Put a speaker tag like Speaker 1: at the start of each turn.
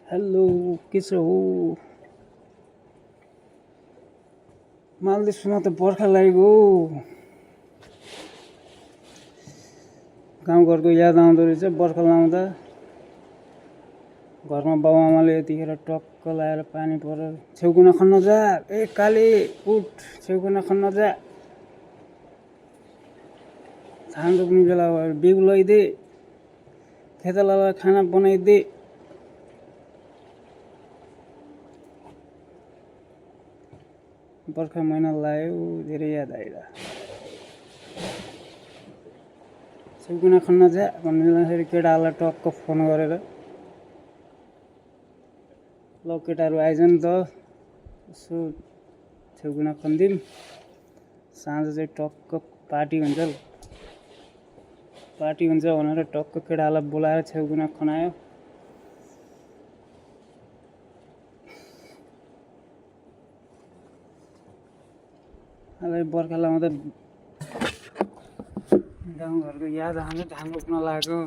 Speaker 1: hello के छ हो मालदिप्समा त बर्खा लागेको गाउँघरको याद आउँदो रहेछ बर्खा लाउँदा घरमा बाउआमाले यतिखेर टक्क लाएर पानी पर छेउकुना खन्न जा ए काले उठ छेउकुना खन्न जा धान रोप्ने बेला बिउ लैदे खेतलालाई खाना बनाइदे बर्खा महिना लाग्यो धेरै याद आइरा छेउकुना खन्न जा भन्दाखेरि केटाहरूलाई टक्क फोन गरेर ल केटाहरू आइज नि त यसो छेउकुना खन्दिम साँझ चाहिँ टक्क पार्टी हुन्छ भनेर टक्क केटाहरूलाई बोलाएर छेउकुना खनायो अब बर्खा लाउँदा गाउँघरको याद आउँछ धान रोप्न लाग्यो